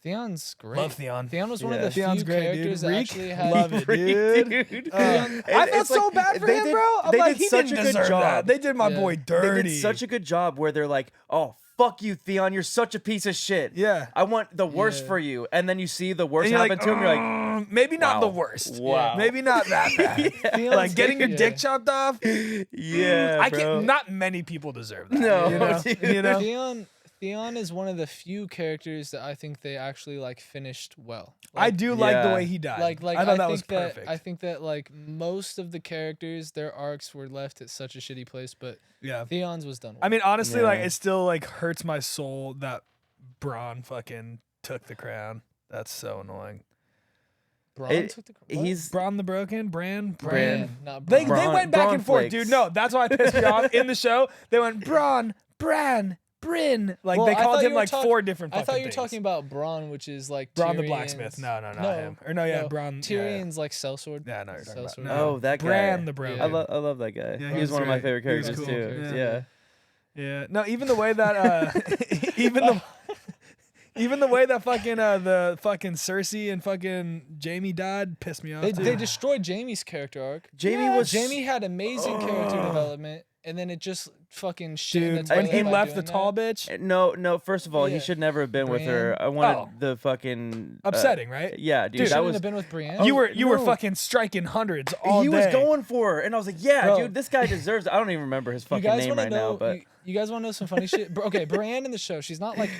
Theon's great. Love Theon. Theon was one of Yeah. the Theon's few great, dude. characters that Reek, actually had. love it, dude. I And felt it's so like, bad for they him, did- bro. I'm they like, did he such didn't a good deserve job. that. They did my Yeah. boy They dirty. did such a good job where they're like, "Oh, fuck you, Theon. You're such a piece of shit. Yeah. I want the worst Yeah. for you." And then you see the worst And you're happen to him. You're like, maybe not the wow. worst. Wow. Maybe not that bad. Theon's Like getting your yeah. dick chopped off. "Yeah, I bro." can't. Not many people deserve that. No, you know? dude. You know? Theon is one of the few characters that I think they actually like finished well. I do like the Yeah. way he died. Like I thought that was think that perfect. I think that like most of the characters, their arcs were left at such a shitty place, but yeah. Theon's was done. Well. I mean, honestly, like Yeah. it still like hurts my soul that Bronn fucking took the crown. That's so annoying. Bronn took the what? He's Bronn the Broken, Bran. Bran, not They Bronn. they went back Bronn and forth, flakes. dude. No, that's why I pissed me off in the show. They went Bronn, Bran, Bryn. Like Well, they I called thought him you were like talk- 4 different. I Fucking thought you were things. talking about Bronn, which is like Bronn the Tyrion's- blacksmith. No, not him. Or no, yeah, Bronn. Tyrion's like sellsword. Yeah, no, you're talking about. Sellsword. No. Oh, that guy. Bran the Broken. Yeah. I love that guy. Yeah, he he was was one of my great. favorite He was characters cool. too. Yeah. Yeah. Yeah. No, even the way that even the way that fucking the fucking Cersei and fucking Jamie died pissed me off. They too. destroyed Jamie's character arc. Jamie had amazing character development, and then it just fucking shit in the Dude, toilet and he by left the doing tall that. bitch. No. First of all, he Yeah. should never have been with her. Bran. I wanted Oh. the fucking Upsetting, right? Yeah, dude, Dude, that shouldn't was. have been with Brienne. You were no. fucking striking hundreds all He day. was going for her, and I was like, "Yeah, Bro. dude, this guy deserves it." I don't even remember his You fucking guys name want to right know? now, but You guys want to know some funny shit? Okay, Brienne in the show, she's not like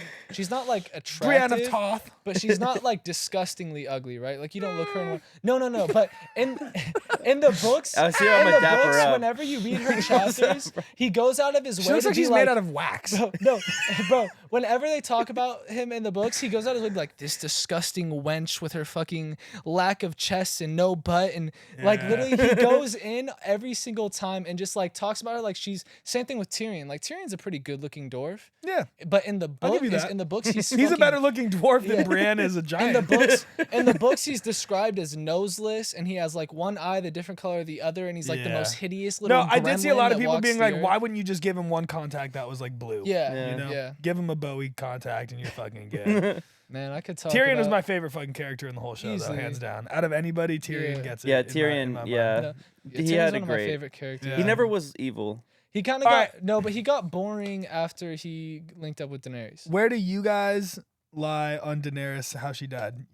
attractive, Brienne of Toth. but she's not like disgustingly ugly, right? Like you don't look her. No. But in the books, I see her, I'm in a the dapper books, up. whenever you read her chapters, he goes out of his way She looks to like be she's made out of wax. No, bro. Whenever they talk about him in the books, he goes out of his way to be like this disgusting wench with her fucking lack of chest and no butt, and like literally he goes in every single time and just like talks about her like she's same thing with Tyrion. Like Tyrion's a pretty good-looking dwarf, Yeah. but in the I'll book, give you that. in the books, he's He's a fucking- better looking dwarf than Yeah. Brienne is a in giant. the books, he's described as noseless, and he has like one eye the different color of the other, and he's like the Yeah. most hideous little. No, I did see a gremlin lot of that people walks being the like, earth. why wouldn't you just give him one contact that was like blue? Yeah, Yeah. You know? yeah. Give him a Bowie contact and you're fucking good. Man, I could talk. Tyrion was about- my favorite fucking character in the whole show, though, Easily. hands down. Out of anybody, Tyrion Yeah. gets it. yeah, in my Tyrion, mind. yeah, No, he Tyrion's had a one of my great. favorite characters. Yeah. He never was evil. He kind of All got right. no, but he got boring after he linked up with Daenerys. Where do you guys lie on Daenerys? How she died?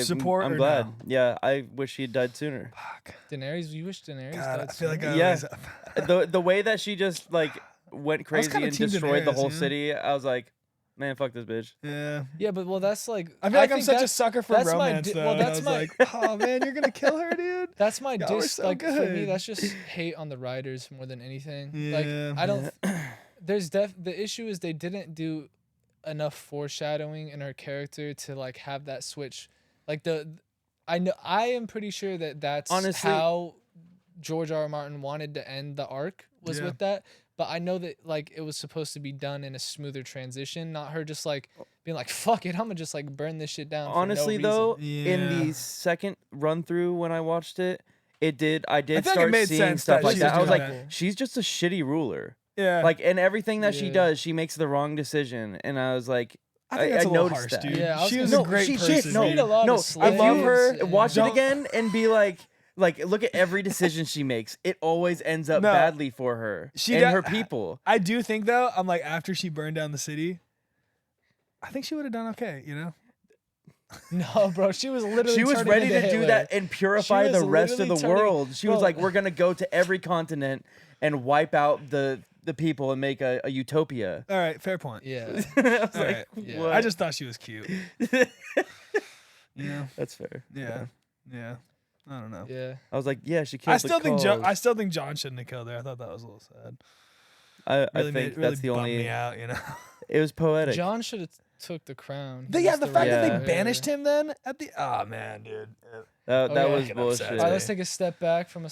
Support I'm or glad. no? Yeah, I wish he had died sooner. Fuck. Daenerys, you wish Daenerys God, died I feel like sooner? I Yeah. always. The way that she just like went crazy kinda and team destroyed the Daenerys, whole you know? city, I was like, man, fuck this bitch. Yeah. Yeah, but well, that's like I feel like I'm think such a that's- sucker for that's my romance, di- though. well, and I that's was my- like, oh man, you're gonna kill her, dude. That's my Y'all were diss. so Like for me, good. that's just hate on the writers more than anything. Yeah. Like I don't. There's the issue is they didn't do enough foreshadowing in her character to like have that switch. Like I am pretty sure that that's Honestly- how George R. R. Martin wanted to end the arc was Yeah. with that. But I know that like it was supposed to be done in a smoother transition, not her just like being like fuck it, I'm gonna just like burn this shit down. Honestly for no though, reason. in Yeah. the second run through when I watched it, I did feel like it start made seeing sense stuff that like she that. was I was doing like, that. she's just a shitty ruler. Yeah. Like, and everything that she Yeah. does, she makes the wrong decision. And I was like, I think that's a I little noticed harsh, that. dude. Yeah, I was she gonna was say- a No, great she person. did. No, Made a lot no, of I love slaves her. and- Watch it Don't- again and be like, look at every decision she makes. It always ends up No. badly for her She and got- her people. I do think though, I'm like after she burned down the city, I think she would have done okay, you know? No, bro, she was literally She was turning ready into to do Hitler. that and purify was the rest of the literally turning- world. She was bro. like, we're gonna go to every continent and wipe out the people and make a utopia. All right, fair point. Yeah. I was All like, right. Yeah. what? I just thought she was cute. You know? That's fair. Yeah. Yeah. I don't know. Yeah. I was like, yeah, she killed I still think cause. I still think John shouldn't have killed her. I thought that was a little sad. I Really think really that's the bummed only. me out, you know. It was poetic. John should have took the crown. The, He yeah, was the fact that right they heir. banished him then at the man, dude. that Okay. was Fucking bullshit. upset. All right, let's take a step back from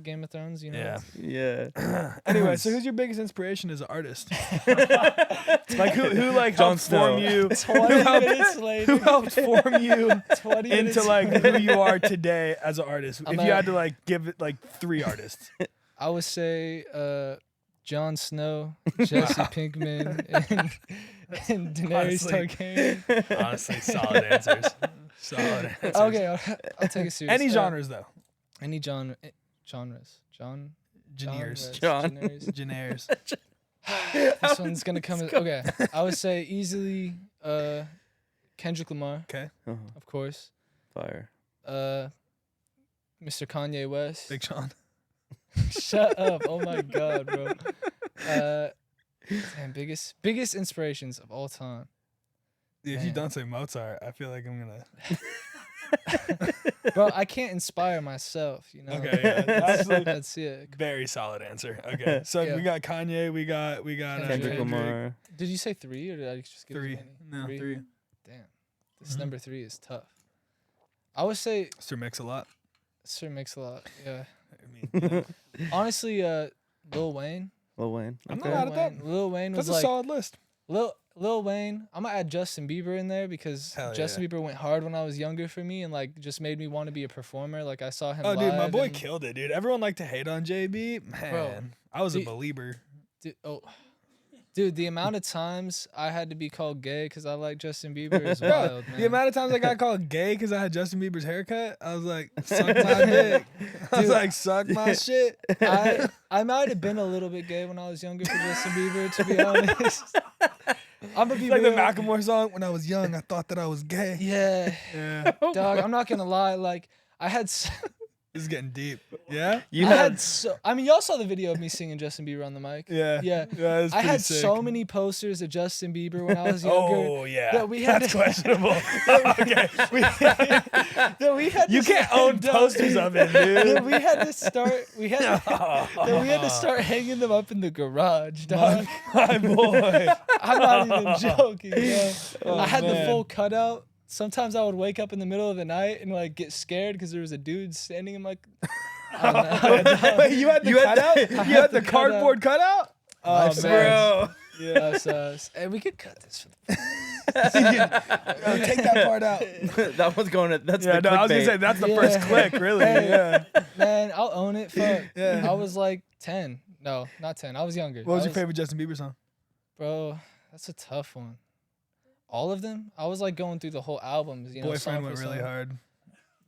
Game of Thrones. You know. Yeah. Yeah. Anyway, so who's your biggest inspiration as an artist? Like who like Jon helped form Snow. you? 20 minutes later. Who helped form you 20 into minutes like later. who you are today as an artist? I'm If you a- had to like give it like 3 artists. I would say Jon Snow, Jesse Pinkman, and Daenerys Honestly. Targaryen. Honestly, solid answers. Solid answers. Okay, I'll take it serious. Any genres though. Any genres. Genres. Genres. Genres. This one's gonna come. Okay, I would say easily Kendrick Lamar, Okay. Uh-huh. of course. Fire. Mr. Kanye West. Big Sean. Shut up! Oh my god, bro. Damn, biggest inspirations of all time. If you Man. don't say Mozart, I feel like I'm gonna. Bro, I can't inspire myself. You know. Okay, yeah, absolutely. That's it. Very solid answer. Okay, so Yeah. we got Kanye, we got Kendrick Kendrick Kendrick. Lamar. Did you say 3 or did I just give 3. as many? No, 3. Damn, this Mhm. number 3 is tough. I would say Sir Mix a lot. Sir Mix-a-Lot. Yeah. I mean, Honestly, Lil Wayne. Lil Wayne. I'm not Okay. mad at that. Lil Wayne was that's a like solid list. Lil Wayne. I'm gonna add Justin Bieber in there because Hell Justin yeah. Bieber went hard when I was younger for me and like just made me want to be a performer. Like I saw him. Oh, dude, my live boy and- killed it, dude. Everyone liked to hate on JB. Man, I was a Dude, believer. Dude, the amount of times I had to be called gay because I like Justin Bieber is Bro, wild, man. the amount of times I got called gay because I had Justin Bieber's haircut, I was like, suck my dick. I was Dude. like, suck my shit. I might have been a little bit gay when I was younger for Justin Bieber, to be honest. I'm gonna be It's like the real. Macklemore song. When I was young, I thought that I was gay. Yeah, Yeah, dog. I'm not gonna lie. Like I had. this is getting deep. Yeah, You I had had so. I mean, y'all saw the video of me singing Justin Bieber on the mic. yeah, Yeah. It's I pretty had sick. so many posters of Justin Bieber when I was younger. Oh yeah, that we had that's to- questionable. Okay, that we had. you to can't start- own posters of it, That dude. we had to start. We had. That we had to start hanging them up in the garage, dog. My boy. I'm not even joking. Yeah. Oh, I had the man. full cutout. Sometimes I would wake up in the middle of the night and like get scared because there was a dude standing in my. I don't know. Wait, you had the cutout? You had the the cardboard cutout? Oh, Life's man. Yeah. That's us. Hey, we could cut this. Take that part out. that one's going to. That's Yeah, the no, I was gonna clickbait. say that's the Yeah. first click, really. Hey. Yeah. Man, I'll own it. Fuck. Yeah. I was like 10. No, not 10. I was younger. What was I your favorite Justin Bieber song? Bro, that's a tough one. All of them? I was like going through the whole albums. You know, Boyfriend song went for really song. hard.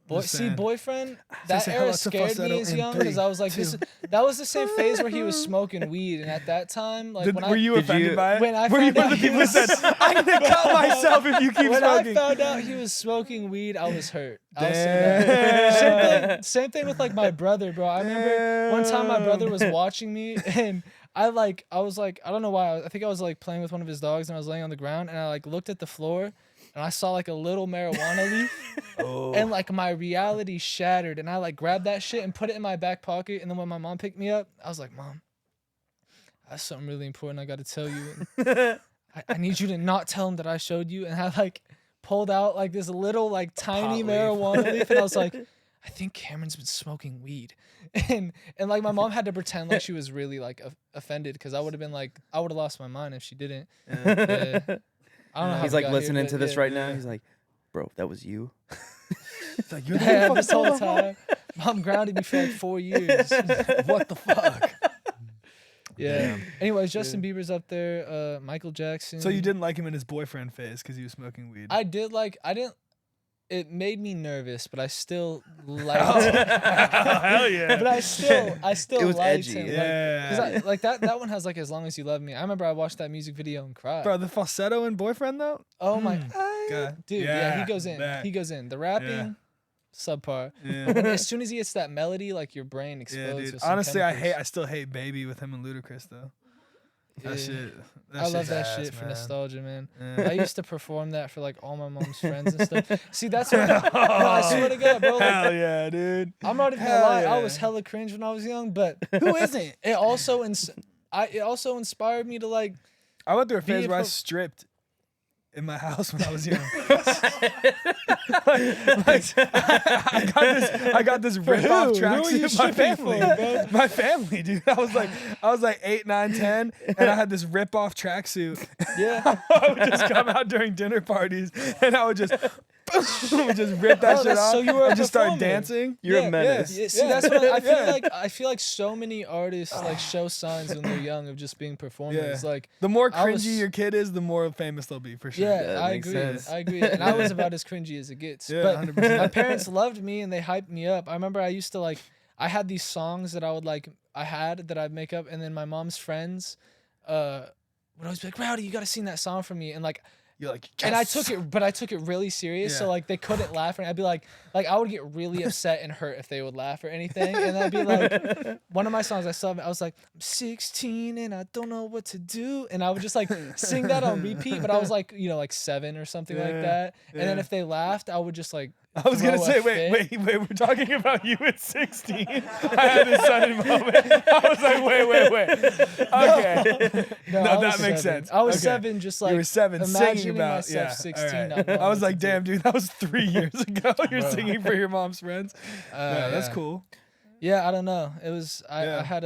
Just saying. boyfriend, Say that hello era to scared falsetto me as in young because 3, I was like, that was the same phase where he was smoking weed, and at that time, like Were you Did offended you- by it? when I Were you found one of out the he people that was- said, "I'm gonna cut myself if you keep when smoking"? I found out he was smoking weed, I was hurt. I was so Damn. mad. Same thing with like my brother, bro. I remember one time my brother was Damn. watching me, and I was like, I don't know why. I think I was like playing with one of his dogs, and I was laying on the ground, and I like looked at the floor, and I saw like a little marijuana leaf, Oh. and like my reality shattered, and I like grabbed that shit and put it in my back pocket, and then when my mom picked me up, I was like, Mom, that's something really important I got to tell you. And I need you to not tell him that I showed you. And I like pulled out like this little like tiny Pot leaf. marijuana leaf, and I was like, I think Cameron's been smoking weed, and like my mom had to pretend like she was really like offended because I would have been like, I would have lost my mind if she didn't. Yeah. I don't know how He's we like got listening here, to but this yeah. right now. He's like, bro, that was you. It's like, you're the Yeah, one this fucking whole solo? time, Mom grounded me for like 4 years. What the fuck? Yeah. Damn. Anyways, Justin Bieber's up there. Michael Jackson. So you didn't like him in his boyfriend phase because he was smoking weed? I didn't. It made me nervous, but I still liked Oh, him. hell yeah. But I still It was liked edgy. him. Yeah. Like that one has like As Long As You Love Me. I remember I watched that music video and cried. Bro, the falsetto in boyfriend though? Oh my God. dude, yeah, he Yeah, goes in. that. He goes in. The rapping, subpar. Yeah. But when, as soon as he hits that melody, like your brain Yeah, explodes. dude. with some Honestly, chemicals. I still hate Baby with him and Ludacris though. That Yeah. shit. I love shit's that ass, shit for man. nostalgia, man. Yeah. I used to perform that for like all my mom's friends and stuff. See, that's what no, I swear to God, bro. Like, Hell yeah, dude. I'm not even gonna Hell lie. I yeah. was hella cringe when I was young, but who isn't? It also inspired me to like. I went through a Be phase it where I for- stripped in my house when I was young. I got this rip off who? Who are you tracksuit. My stripping family, for, bro? my family, dude. I was like 8, 9, 10, and I had this rip off tracksuit. Yeah. I would just come out during dinner parties, and I would just rip that Oh, shit off so you were a and just start performer. dancing. You're Yeah, a menace. Yeah, see, Yeah. that's what I feel Yeah. like. I feel like so many artists like show signs when they're young of just being performers. Yeah. Like, The more I cringy was- your kid is, the more famous they'll be for sure. yeah, that I makes agree. sense. I agree. And I was about as cringy as it gets. Yeah, but 100%. my parents loved me and they hyped me up. I remember I used to like. I had these songs that I'd make up, and then my mom's friends would always be like, Rowdy, you gotta sing that song for me. And like, You're like, and I yes. took it really serious. So Yeah. like they couldn't laugh, and I'd be like I would get really upset and hurt if they would laugh or anything. And I'd be like, one of my songs I was like, I'm 16 and I don't know what to do, and I would just like sing that on repeat. But I was like, like 7 or something like Yeah, that. And then yeah. if they laughed, I would just like. I was gonna throw say, a wait, fit. we're talking about you at 16. I had this sudden moment. I was like, wait. Okay. No, No, I was that makes 7. sense. I was Okay. 7, just like You were 7 imagining singing about myself yeah. 16. all not right. knowing I was what like, to do. damn, dude, that was 3 years ago. You're Bro. singing for your mom's friends. Yeah, that's yeah. cool. Yeah, I don't know. It was I Yeah. had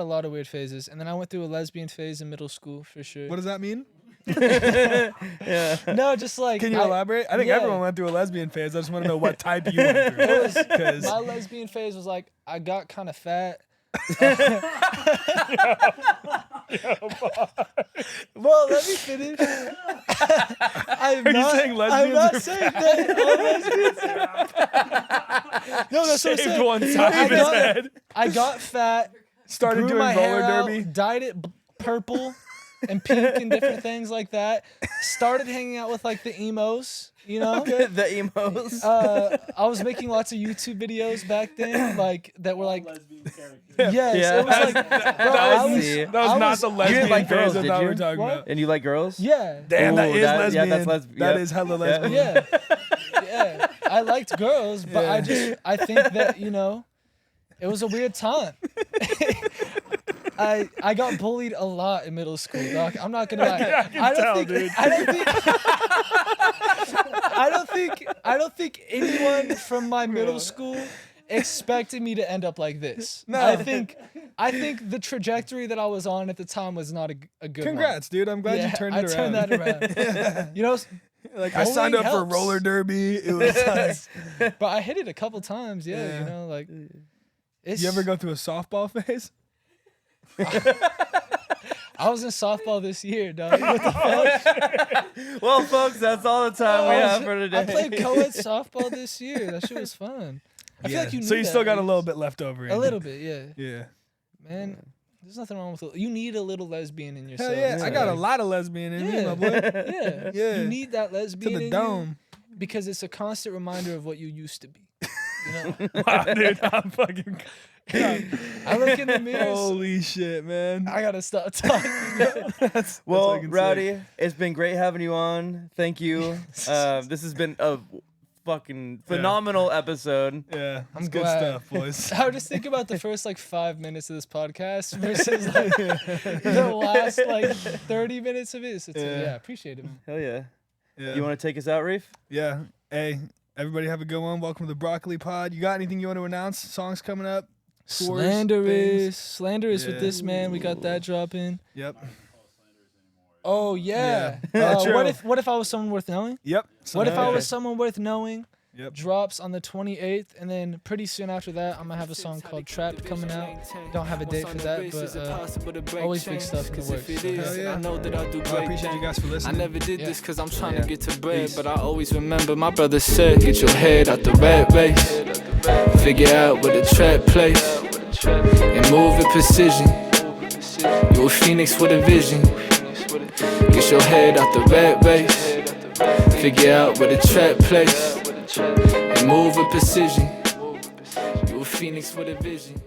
a lot of weird phases, and then I went through a lesbian phase in middle school for sure. What does that mean? Yeah. No, just like Can you elaborate? I think yeah. everyone went through a lesbian phase. I just want to know what type you went through. It was- 'Cause- my lesbian phase was like I got kind of fat. Well, let me finish. I'm Are you not, saying I'm lesbians not are saying that all lesbians. No, that's what I'm Shaved saying. one side I of his got- head. I got fat. Started grew doing my roller hair out, derby. dyed it purple and pink and different things like that. Started hanging out with like the emos, the emos. I was making lots of YouTube videos back then, like that were like, lesbian characters. yes, Yeah. it was like, bro, I was, see. That was I not was- the you lesbian didn't like phase girls, I did thought we you? were talking What? about. And you like girls? yeah, Damn, that Ooh, is that- lesbian. yeah, that's lesbian. That Yep. is hella lesbian. yeah, yeah. I liked girls, but Yeah. I think that it was a weird time. I got bullied a lot in middle school, dog. I'm not gonna lie. I can tell, dude. I don't think anyone from my middle school expected me to end up like this. No. I think the trajectory that I was on at the time was not a good one. Congrats, dude. I'm glad you turned it around. I turned that around. You know, Like I signed up Bowling for helps. roller derby. It was like, but I hit it a couple times. Yeah, Yeah. you know, like it's. you ever go through a softball phase? I was in softball this year, dog. What the fuck? Well, folks, that's all the time we have for today. I played co-ed softball this year. That shit was fun. I feel like you need So you that, still got a at little least. bit left over. A little bit, yeah. Yeah. Man, there's nothing wrong with it. You need a little lesbian in yourself. Hell yeah. It's I got a like- lot of lesbian in me, Yeah. my boy. Yeah. Yeah. You need that To lesbian the in dome. you because it's a constant reminder of what you used to be. You know? Wow, dude. I'm fucking. I look in the mirror. Holy shit, man. I gotta stop talking. That's Well, fucking sick. Rowdy, it's been great having you on. Thank you. This has been a fucking phenomenal episode. Yeah, I'm it's good glad. stuff, boys. I would just think about the first like 5 minutes of this podcast versus like the last like 30 minutes of it. So yeah, appreciate it, man. Hell yeah. Yeah. You want to take us out, Reeph? Yeah. Hey, everybody have a good one. Welcome to the Broccoli Pod. You got anything you want to announce? Songs coming up? Tours, things? Slanderous with Yeah. this man. We got that dropping. Yep. Oh yeah. True. What if I was someone worth knowing? Yep. What if I Okay. was someone worth knowing? Yep. Drops on the 28th, and then pretty soon after that, I'm gonna have a song called Trap coming out. Don't have a date for that, but always big stuff in the works. Hell yeah. I know that I do Well, I appreciate you guys for I listening. never did Yeah. this cause I'm trying Yeah. to get to bread, Peace. but I always remember my brother said, get your head out the red base, figure out where the trap place, and move with precision. You a phoenix with a vision. Get your head out the red base, figure out where the trap place, and move with precision. You a phoenix with a vision.